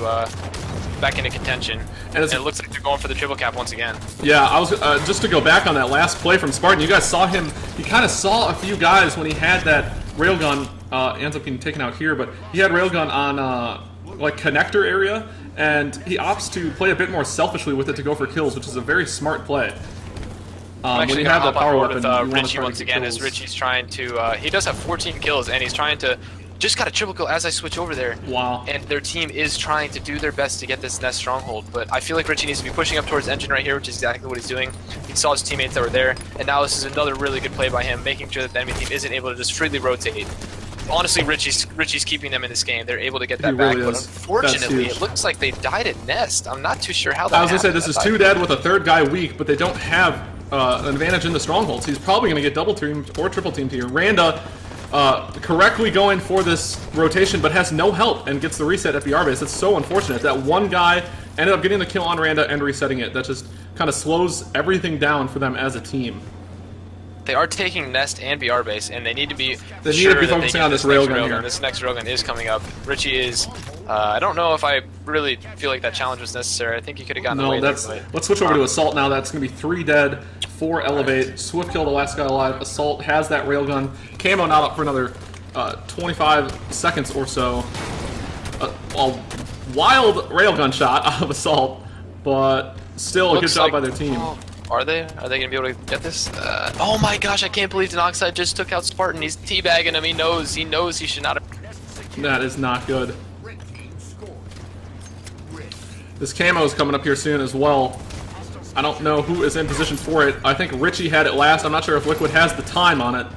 contention, and it looks like they're going for the triple cap once again. Yeah, I was just to go back on that last play from Spartan. You guys saw him. He kind of saw a few guys when he had that railgun. Ends up getting taken out here, but he had railgun on like connector area, and he opts to play a bit more selfishly with it to go for kills, which is a very smart play. I'm actually when you have that power weapon, with Richie once again, as Richie's trying to, he does have 14 kills, and he's trying to, just got a triple kill as I switch over there. Wow. And their team is trying to do their best to get this Nest stronghold, but I feel like Richie needs to be pushing up towards engine right here, which is exactly what he's doing. He saw his teammates that were there, and now this is another really good play by him, making sure that the enemy team isn't able to just freely rotate. Honestly, Richie's keeping them in this game. They're able to get that back, but unfortunately, it looks like they died at Nest. I'm not too sure how that happened. I was going to say, this is 2 dead with a 3rd guy weak, but they don't have an advantage in the strongholds. He's probably going to get double teamed or triple teamed here. Randa correctly going for this rotation, but has no help and gets the reset at BR base. That's so unfortunate. That one guy ended up getting the kill on Randa and resetting it. That's just kind of slows everything down for them as a team. They are taking Nest and BR base, and they need to be They need sure to be that they focusing get on this railgun next here. This next railgun is coming up. Richie is. I don't know if I really feel like that challenge was necessary. I think he could have gotten away No, that's. there, but Let's switch over to Assault now. That's going to be 3 dead, 4 Elevate. Swift kill the last guy alive. Assault has that railgun. Camo not up for another 25 seconds or so. A wild railgun shot out of Assault, but still a good looks job like- by their team. Oh, are they? Are they gonna be able to get this? Oh my gosh! I can't believe Denoxide just took out Spartan. He's teabagging him. He knows. He knows he should not have. That is not good. This camo is coming up here soon as well. I don't know who is in position for it. I think Richie had it last. I'm not sure if Liquid has the time on it.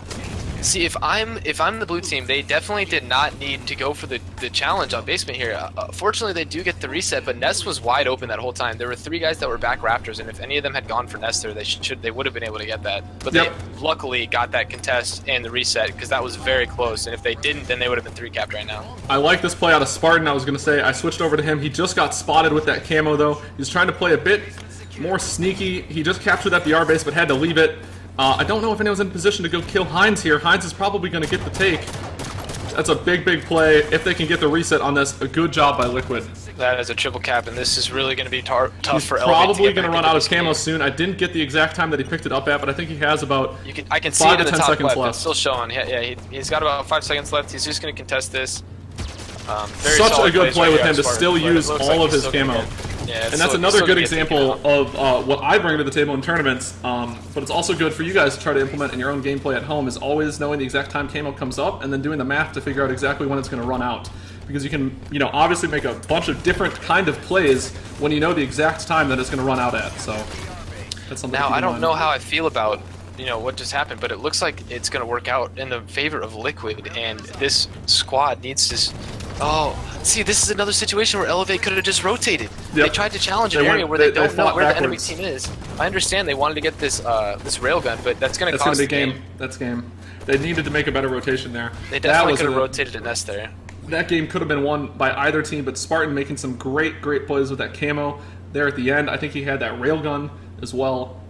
See, if I'm the blue team, they definitely did not need to go for the challenge on basement here. Fortunately, they do get the reset, but Nest was wide open that whole time. There were 3 guys that were back Raptors, and if any of them had gone for Nest there, they would have been able to get that. But Yep. they luckily got that contest and the reset because that was very close. And if they didn't, then they would have been 3 capped right now. I like this play out of Spartan. I was going to say I switched over to him. He just got spotted with that camo, though. He's trying to play a bit more sneaky. He just captured that BR base, but had to leave it. I don't know if anyone's in position to go kill Heinz here. Heinz is probably going to get the take. That's a big, big play. If they can get the reset on this, a good job by Liquid. That is a triple cap, and this is really going to be tough He's for Elevate probably to going to run out of camo soon. I didn't get the exact time that he picked it up at, but I think he has about I can see 5 it to in the 10 top seconds left. left. It's still showing. Yeah, he's got about 5 seconds left. He's just going to contest this. Very Such a solid good plays play right with here him on to Spartan, still but it use looks all like of he's his still gonna camo. get- yeah, And that's another good example of what I bring to the table in tournaments, but it's also good for you guys to try to implement in your own gameplay at home, is always knowing the exact time camo comes up and then doing the math to figure out exactly when it's going to run out. Because you can, obviously make a bunch of different kind of plays when you know the exact time that it's going to run out at, so that's something Now, to keep I in don't mind. know how I feel about what just happened, but it looks like it's going to work out in the favor of Liquid, and this squad needs to... Oh, see, this is another situation where Elevate could have just rotated. Yep. They tried to challenge They an area went- where they they don't know fought where the enemy backwards. team is. I understand they wanted to get this this railgun, but that's going to That's going cost to be the game. game. That's game. They needed to make a better rotation there. They That definitely was could have a- rotated a Nest there. That game could have been won by either team, but Spartan making some great plays with that camo there at the end. I think he had that railgun as well.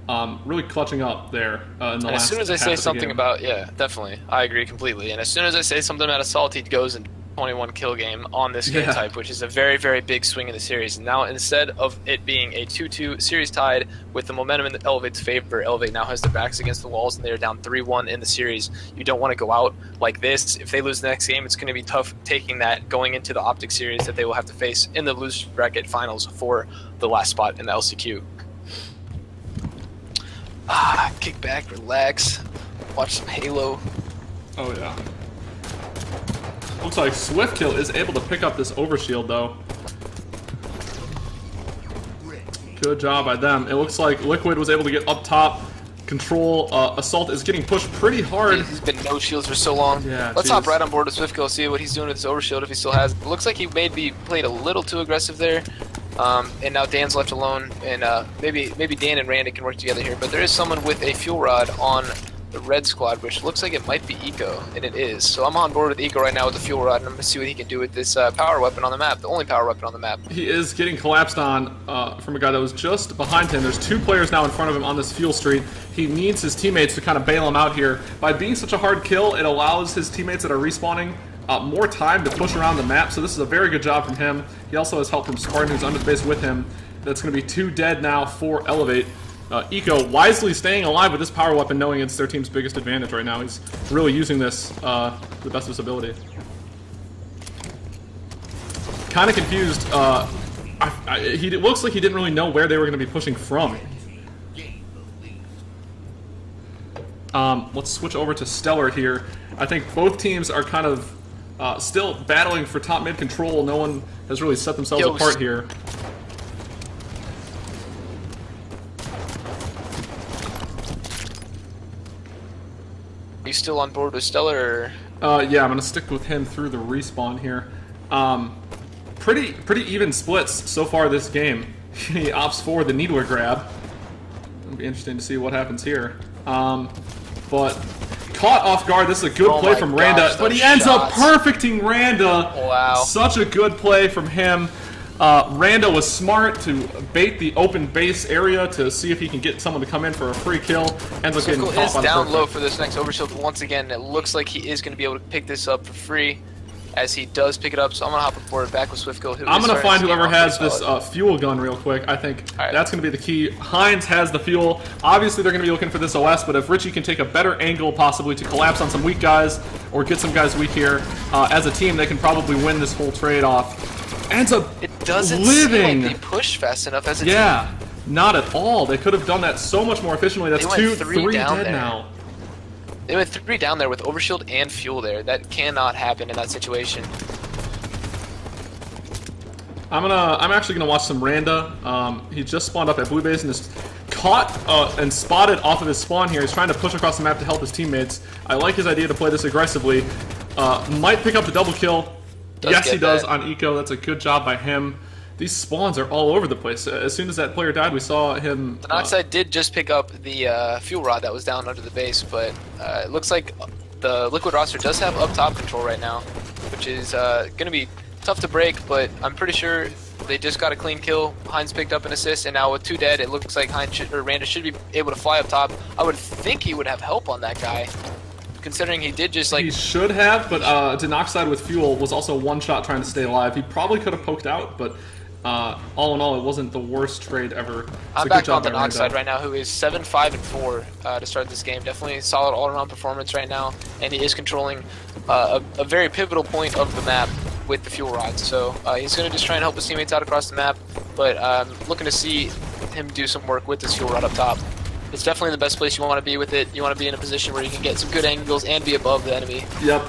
Really clutching up there in the And last as soon as I half say of the something game. about, yeah, definitely, I agree completely. And as soon as I say something about Assault, he goes and 21 kill game on this game Yeah. type, which is a very, very big swing in the series. Now, instead of it being a 2-2 series tied with the momentum in the Elevate's favor, Elevate now has their backs against the walls and they are down 3-1 in the series. You don't want to go out like this. If they lose the next game, it's going to be tough taking that going into the Optic series that they will have to face in the loser bracket finals for the last spot in the LCQ. Kick back, relax, watch some Halo. Oh yeah. Looks like Swiftkill is able to pick up this overshield though. Good job by them. It looks like Liquid was able to get up top. Control. Assault is getting pushed pretty hard. He's been no shields for so long. Yeah, Let's hop jeez. right on board with Swiftkill, see what he's doing with his overshield if he still has. It looks like he maybe played a little too aggressive there. And now Dan's left alone, and maybe Dan and Randy can work together here. But there is someone with a fuel rod on the red squad, which looks like it might be Eco, and it is. So I'm on board with Eco right now with the fuel rod, and I'm gonna see what he can do with this power weapon on the map, the only power weapon on the map. He is getting collapsed on from a guy that was just behind him. There's 2 players now in front of him on this fuel street. He needs his teammates to kind of bail him out here. By being such a hard kill, it allows his teammates that are respawning more time to push around the map, so this is a very good job from him. He also has help from Spartan, who's under the base with him. That's going to be 2 dead now for Elevate. Eco wisely staying alive with this power weapon, knowing it's their team's biggest advantage right now. He's really using this to the best of his ability. Kind of confused. It looks like he didn't really know where they were going to be pushing from. Let's switch over to Stellar here. I think both teams are kind of still battling for top mid control. No one has really set themselves apart here. Are you still on board with Stellar? Yeah, I'm gonna stick with him through the respawn here. Pretty even splits so far this game. He opts for the Needler grab. It'll be interesting to see what happens here. But caught off guard. This is a good Oh play my from gosh, Randa, but those he ends up shots. perfecting Randa. Wow. Such a good play from him. Rando was smart to bait the open base area to see if he can get someone to come in for a free kill. Ends up getting Circle caught is by the down perfect. low for this next overshield, but once again, it looks like he is going to be able to pick this up for free as he does pick it up. So I'm going to hop aboard back with Swiftkill. I'm going to find whoever has this fuel gun real quick. I think that's going to be the key. Hines has the fuel. Obviously, they're going to be looking for this OS, but if Richie can take a better angle possibly to collapse on some weak guys or get some guys weak here, as a team, they can probably win this whole trade off. Ends up It doesn't living. seem like they pushed fast enough as a Yeah, team. not at all. They could have done that so much more efficiently. That's They went three three down dead there. now. They went 3 down there with overshield and fuel there. That cannot happen in that situation. I'm actually gonna watch some Randa. He just spawned up at blue base and is caught and spotted off of his spawn here. He's trying to push across the map to help his teammates. I like his idea to play this aggressively. Might pick up the double kill. Yes, he does on Eco. That's a good job by him. These spawns are all over the place. As soon as that player died, we saw him. The Noxide did just pick up the fuel rod that was down under the base, but it looks like the Liquid roster does have up top control right now, which is going to be tough to break, but I'm pretty sure they just got a clean kill. Hines picked up an assist, and now with 2 dead, it looks like Randa should be able to fly up top. I would think he would have help on that guy, considering he did just like... He should have, but Denoxide with fuel was also one shot trying to stay alive. He probably could have poked out, but all in all, it wasn't the worst trade ever. I'm back on the Noxide right now, who is 7-5-4 to start this game. Definitely a solid all-around performance right now, and he is controlling a very pivotal point of the map with the fuel rods. So he's going to just try and help his teammates out across the map, but looking to see him do some work with this fuel rod up top. It's definitely the best place you want to be with it. You want to be in a position where you can get some good angles and be above the enemy. Yep.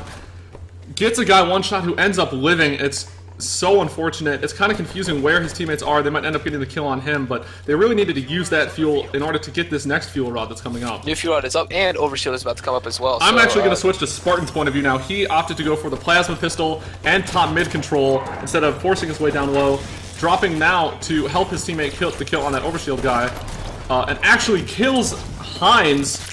Gets a guy one shot who ends up living. It's so unfortunate. It's kind of confusing where his teammates are. They might end up getting the kill on him, but they really needed to use that fuel in order to get this next fuel rod that's coming up. New fuel rod is up, and overshield is about to come up as well. I'm so, actually going to switch to Spartan's point of view now. He opted to go for the plasma pistol and top mid control instead of forcing his way down low, dropping now to help his teammate kill the kill on that overshield guy, and actually kills Hines,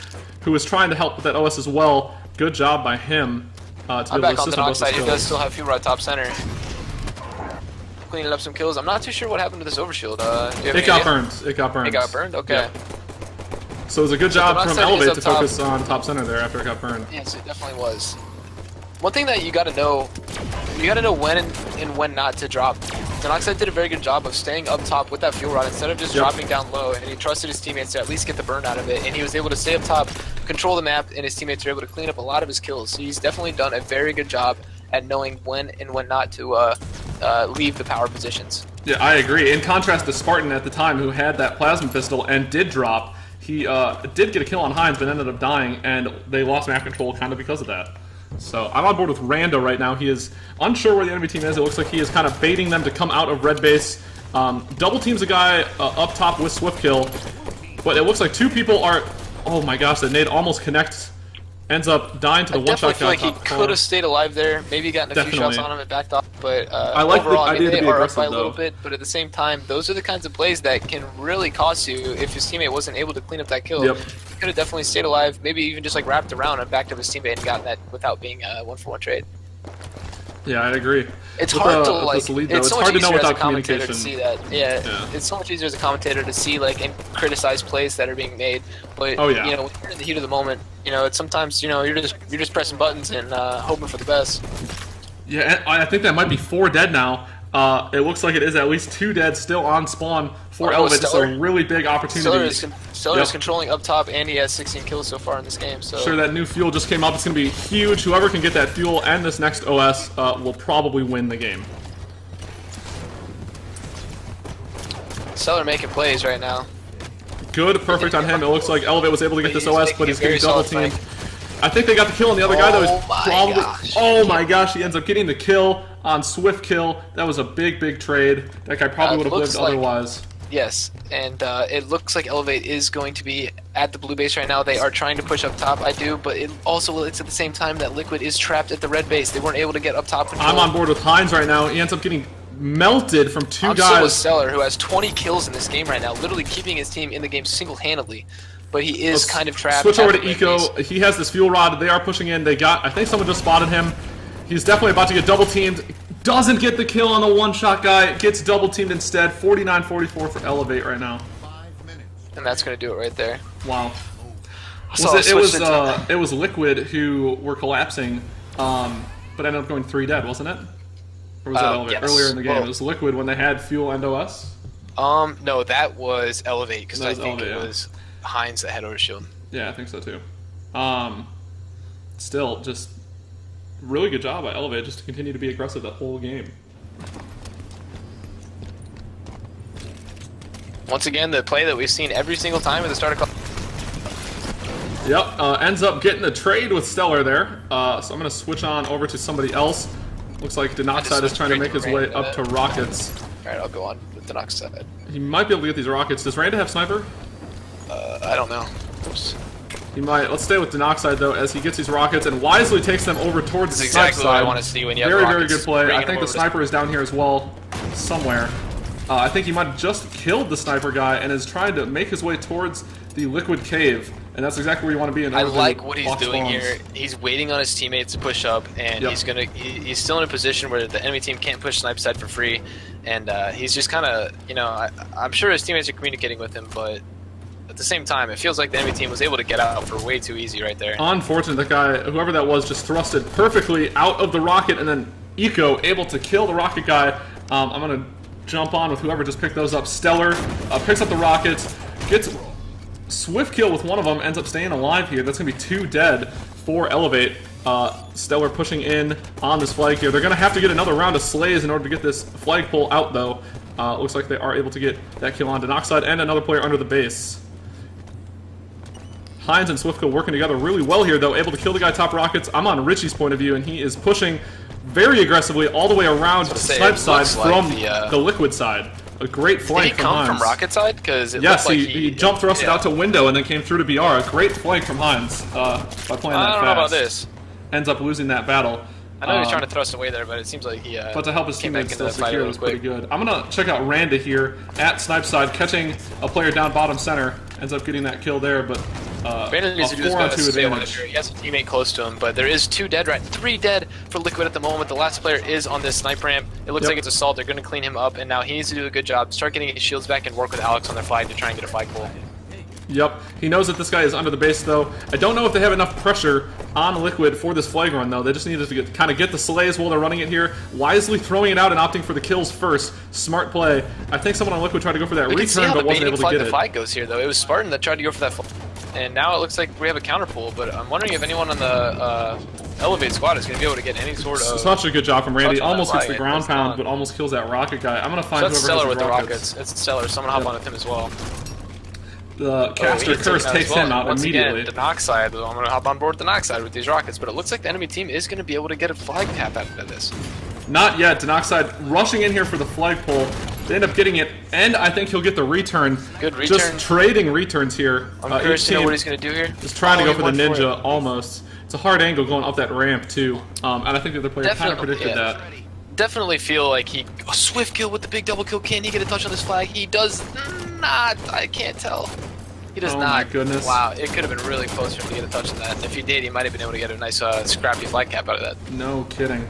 who is trying to help with that OS as well. Good job by him. I'm back on the Noxide, who does still have fuel rod top center. Cleaning up some kills. I'm not too sure what happened to this overshield. It got burned. It got burned. It got burned? Okay. Yeah. So it was a good job from Noxide is Elevate up to top. focus on top center there after it got burned. Yes, it definitely was. One thing that you gotta know when and when not to drop. The Noxide did a very good job of staying up top with that fuel rod instead of just dropping down low, and he trusted his teammates to at least get the burn out of it, and he was able to stay up top, control the map, and his teammates were able to clean up a lot of his kills. So he's definitely done a very good job at knowing when and when not to leave the power positions. Yeah, I agree. In contrast to Spartan at the time, who had that plasma pistol and did drop, he did get a kill on Hines, but ended up dying, and they lost map control kind of because of that. So I'm on board with Rando right now. He is unsure where the enemy team is. It looks like he is kind of baiting them to come out of red base. Double teams a guy up top with swift kill, but it looks like 2 people are... Oh my gosh, that nade almost connects. Ends up dying to the one-shot guy. I definitely feel like he could have stayed alive there, maybe gotten a few shots on him and backed off, but I like overall, the idea they to be are up aggressive, by a little though. bit, but at the same time, those are the kinds of plays that can really cost you if his teammate wasn't able to clean up that kill. Yep. He could have definitely stayed alive, maybe even just like wrapped around and backed up his teammate and gotten that without being a 1-for-1 trade. Yeah, I agree. It's With, hard to with like. this lead, though, It's so much hard to know easier as a without commentator to communication. see that. Yeah, it's so much easier as a commentator to see like and criticize plays that are being made. But you know, when you're in the heat of the moment, you know, it's sometimes you're just pressing buttons and hoping for the best. Yeah, and I think that might be 4 dead now. It looks like it is at least 2 dead still on spawn for Elevate. It's a really big opportunity. Stellar is controlling up top, and he has 16 kills so far in this game. So Sure, that new fuel just came up. It's going to be huge. Whoever can get that fuel and this next OS will probably win the game. Stellar making plays right now. Good, perfect on him. It looks like Elevate was able to get this OS, but he's getting double teamed. I think they got the kill on the other guy. That was probably... Oh my gosh, he ends up getting the kill on Swift Kill. That was a big, big trade. That guy probably would have lived otherwise. Yes, and it looks like Elevate is going to be at the blue base right now. They are trying to push up top, but it also looks at the same time that Liquid is trapped at the red base. They weren't able to get up top control. I'm on board with Hines right now. He ends up getting melted from 2 I'm guys. still with Stellar, who has 20 kills in this game right now, literally keeping his team in the game single-handedly. But he is kind of trapped. Switch over to Eco. He has this fuel rod. They are pushing in. They got... I think someone just spotted him. He's definitely about to get double teamed. Doesn't get the kill on the one-shot guy. Gets double teamed instead. 49-44 for Elevate right now. And that's gonna do it right there. Wow. So It was Liquid who were collapsing, but ended up going 3 dead, wasn't it? Or was that Elevate? Yes. Earlier in the game? Well, It was Liquid when they had Fuel and OS? No, that was Elevate, because I think Elevate, it was Heinz that had Overshield. Yeah, I think so too. Still, just really good job by Elevate just to continue to be aggressive that whole game. Once again, the play that we've seen every single time at the start of Yep, ends up getting a trade with Stellar there. So I'm going to switch on over to somebody else. Looks like Denoxide is trying to make his way up to Rockets. Alright, I'll go on with the Denoxide. He might be able to get these Rockets. Does Randa have Sniper? I don't know. Oops. He might. Let's stay with Denoxide though, as he gets these rockets and wisely takes them over towards the exactly side. what I want to see when you have very, rockets. very good play. I Bringing think them the over sniper is down here as well, somewhere. I think he might have just killed the sniper guy and is trying to make his way towards the Liquid Cave, and that's exactly where you want to be. In I order like to what he's block doing spawns. here. He's waiting on his teammates to push up, and he's still in a position where the enemy team can't push snipe side for free, and he's just kind of, you know, I'm sure his teammates are communicating with him, but at the same time, it feels like the enemy team was able to get out for way too easy right there. Unfortunate, that guy, whoever that was, just thrusted perfectly out of the rocket, and then Eco able to kill the rocket guy. I'm gonna jump on with whoever just picked those up. Stellar picks up the rockets, gets swift kill with one of them, ends up staying alive here. That's gonna be 2 dead for Elevate. Stellar pushing in on this flag here. They're gonna have to get another round of slays in order to get this flagpole out though. Looks like they are able to get that kill on Denoxide and another player under the base. Heinz and Swiftkill working together really well here though, able to kill the guy top rockets. I'm on Richie's point of view, and he is pushing very aggressively all the way around to Snipe side from the Liquid side. A great flank from Heinz. Did he come from Rocket side? Because yes, like he jump thrusted out to window and then came through to BR. A great flank from Heinz by playing that fast. I don't know about this. Ends up losing that battle. I know he was trying to thrust away there, but it seems like he but to help his came back teammates into still the fight secure really was pretty quick. good. I'm gonna check out Randa here at Snipe side, catching a player down bottom center. Ends up getting that kill there, but Brandon needs to do his best to stay alive here. He has a teammate close to him, but there is 2 dead, right? 3 dead for Liquid at the moment. The last player is on this snipe ramp. It looks like it's Assault. They're going to clean him up, and now he needs to do a good job. Start getting his shields back and work with Alex on their flag to try and get a flagpole. Yep, he knows that this guy is under the base though. I don't know if they have enough pressure on Liquid for this flag run though. They just needed to kind of get the slays while they're running it here. Wisely throwing it out and opting for the kills first. Smart play. I think someone on Liquid tried to go for that return but wasn't able to get the flag goes here though. It was Spartan that tried to go for that flag. And now it looks like we have a counter pull, but I'm wondering if anyone on the Elevate squad is going to be able to get any sort of... Such a good job from Randy. Almost gets the ground pound, but almost kills that rocket guy. I'm going to find whoever has Stellar the with rockets. the rockets. It's Stellar. Someone hop on with him as well. The caster curse takes him out immediately. Again, the Denoxide. I'm going to hop on board the Denoxide with these rockets, but it looks like the enemy team is going to be able to get a flag cap out of this. Not yet. Denoxide rushing in here for the flagpole. They end up getting it, and I think he'll get the return. Good return. Just trading returns here. I'm curious to know what he's going to do here. Just trying to go for the ninja, almost. It's a hard angle going up that ramp, too. And I think the other player kind of predicted that. Definitely feel like a swift kill with the big double kill. Can he get a touch on this flag? He does not. I can't tell. He does not. Oh my goodness. Wow, it could have been really close for him to get a touch on that. If he did, he might have been able to get a nice scrappy flag cap out of that. No kidding.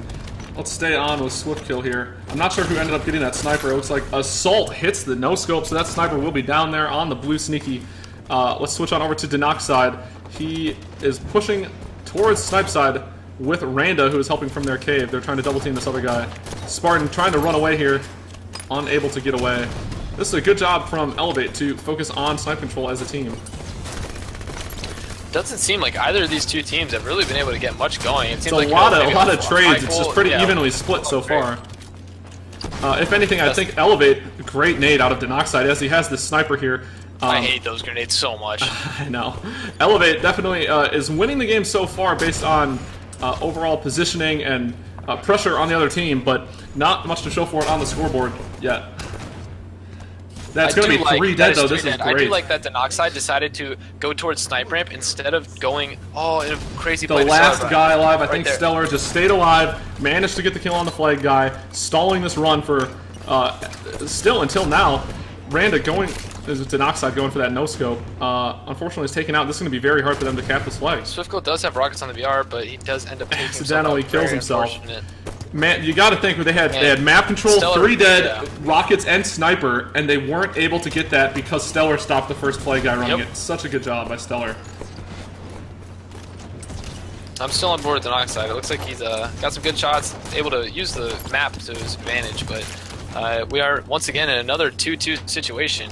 Let's stay on with Swift Kill here. I'm not sure who ended up getting that sniper. It looks like Assault hits the no-scope, so that sniper will be down there on the blue sneaky. Let's switch on over to Denoxide. He is pushing towards Snipe side with Randa, who is helping from their cave. They're trying to double-team this other guy. Spartan trying to run away here, unable to get away. This is a good job from Elevate to focus on snipe control as a team. Doesn't seem like either of these two teams have really been able to get much going. It seems it's like a lot of trades. It's just pretty evenly split so far. If anything, I think Elevate, great nade out of Denoxide as he has this sniper here. I hate those grenades so much. I know. Elevate definitely is winning the game so far based on overall positioning and pressure on the other team, but not much to show for it on the scoreboard yet. That's going to be 3 dead, though. This is great. I do like that Denoxide decided to go towards snipe ramp instead of going, in a crazy play. The last guy alive, I think Stellar just stayed alive, managed to get the kill on the flag guy, stalling this run for, still until now. Randa going, is Denoxide going for that no-scope. Unfortunately, it's taken out. This is going to be very hard for them to cap this flag. Swiftkill does have rockets on the VR, but he does end up taking accidentally kills himself. Man, you got to think they had map control, Stellar, 3 dead, yeah. rockets, and sniper, and they weren't able to get that because Stellar stopped the first play guy running Yep. it. Such a good job by Stellar. I'm still on board with the Nox side. It looks like he's got some good shots, able to use the map to his advantage, but we are once again in another 2-2 situation.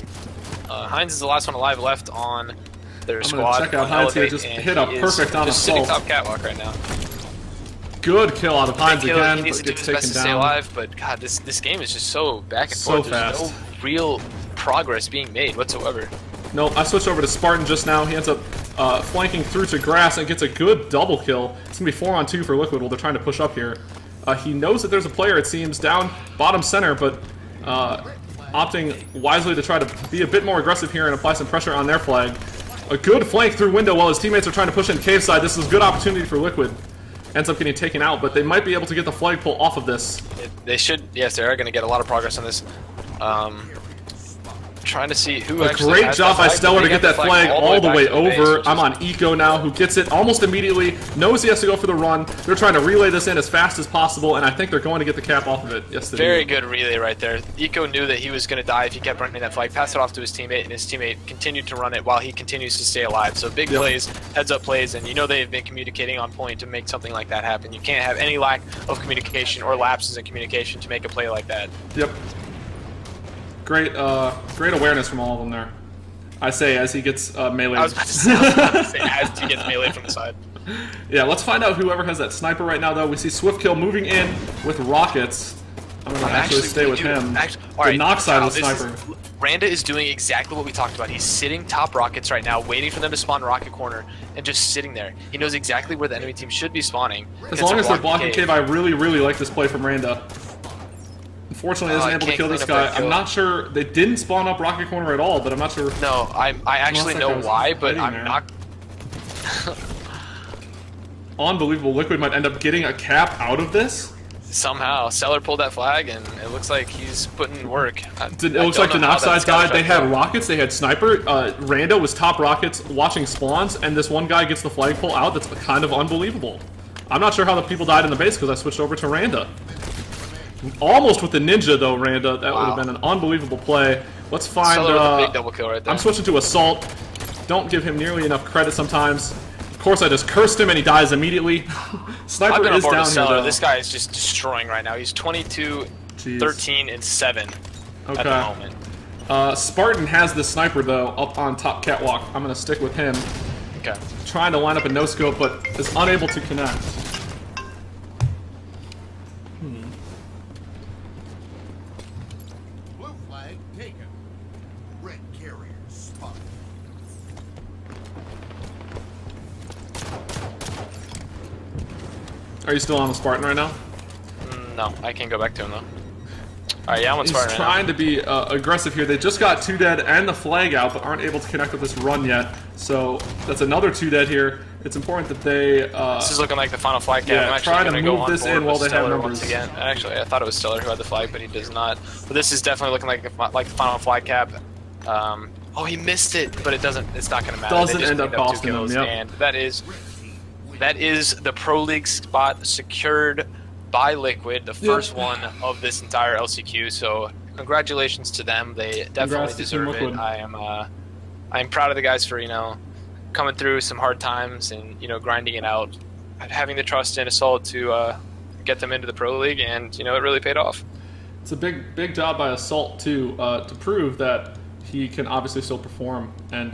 Heinz is the last one alive left on their squad. Check out on Heinz here, Elevate, just and hit a he is perfect on just sitting assault. top catwalk right now. Good kill out of Heinz Kill, again, he needs but to do gets his best taken to stay down. alive, but God, this game is just so back and So forth. There's fast. no real progress being made whatsoever. No, I switched over to Spartan just now. He ends up flanking through to Grass and gets a good double kill. It's going to be 4-on-2 for Liquid while they're trying to push up here. He knows that there's a player, it seems, down bottom center, but opting wisely to try to be a bit more aggressive here and apply some pressure on their flag. A good flank through window while his teammates are trying to push in cave side. This is a good opportunity for Liquid. Ends up getting taken out, but they might be able to get the flagpole off of this. They should, yes, they are going to get a lot of progress on this. Trying to see who A actually great has job that by flag. Stellar They to get that flag all the back way to the base, over. which I'm is- on Eco now, who gets it almost immediately, knows he has to go for the run. They're trying to relay this in as fast as possible, and I think they're going to get the cap off of it. Yes, they Very do. good relay right there. Eco knew that he was going to die if he kept running that flag, passed it off to his teammate, and his teammate continued to run it while he continues to stay alive. So big Yep. plays, heads-up plays, and you know they've been communicating on point to make something like that happen. You can't have any lack of communication or lapses in communication to make a play like that. Yep. Great, great awareness from all of them there. I say as he gets melee. I was about to say as he gets melee from the side. Yeah, let's find out whoever has that sniper right now, though. We see Swiftkill moving in with rockets. I'm going to actually stay with him. The knock side of the sniper. Randa is doing exactly what we talked about. He's sitting top rockets right now, waiting for them to spawn rocket corner, and just sitting there. He knows exactly where the enemy team should be spawning. As long as they're blocking cave, I really, really like this play from Randa. Unfortunately, isn't able to can't kill this clean up guy. that kill. I'm not sure they didn't spawn up rocket corner at all, but I'm not sure. No, I actually Unless that know guy's why, but hiding I'm there. not. Unbelievable. Liquid might end up getting a cap out of this. Somehow, Stellar pulled that flag, and it looks like he's putting in work. It looks like the knock side died. They had rockets, they had sniper. Randa was top rockets watching spawns, and this one guy gets the flagpole out. That's kind of unbelievable. I'm not sure how the people died in the base because I switched over to Randa. Almost with the ninja though, Randa. That would have been an unbelievable play. Let's find. Stellar with a big double kill right there. I'm switching to Assault. Don't give him nearly enough credit sometimes. Of course, I just cursed him and he dies immediately. Sniper I've been on is board down with here Stellar. though. This guy is just destroying right now. He's 22, Jeez. 13, and 7 at the Okay. moment. Spartan has the sniper though up on top catwalk. I'm gonna stick with him. Okay. Trying to line up a no scope, but is unable to connect. Blue flag taken. Red carrier spotted. Are you still on the Spartan right now? No, I can't go back to him though. Alright, yeah, I'm on He's Spartan right now. trying to be aggressive here. They just got 2 dead and the flag out, but aren't able to connect with this run yet. So that's another 2 dead here. It's important that they. This is looking like the final flag cap. Yeah, I'm actually try to going to go move on this board in while with they have Stellar numbers. once again. Actually, I thought it was Stellar who had the flag, but he does not. But this is definitely looking like the final flag cap. Oh, he missed it, but it doesn't. It's not going to matter. Doesn't They just end up cleaned 2 costing them, kills, yep. and that is the Pro League spot secured by Liquid, the first one of this entire LCQ. So congratulations to them. They definitely Congrats to Team deserve it. Liquid. I'm proud of the guys for coming through some hard times and grinding it out, having the trust in Assault to get them into the Pro League, and it really paid off. It's a big job by Assault too to prove that he can obviously still perform. And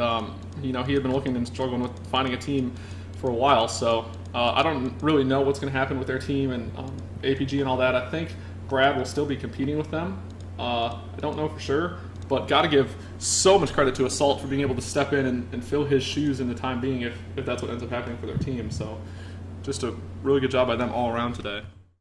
he had been looking and struggling with finding a team for a while. So I don't really know what's going to happen with their team and APG and all that. I think Brad will still be competing with them. I don't know for sure, but got to give so much credit to Assault for being able to step in and fill his shoes in the time being if that's what ends up happening for their team. So just a really good job by them all around today.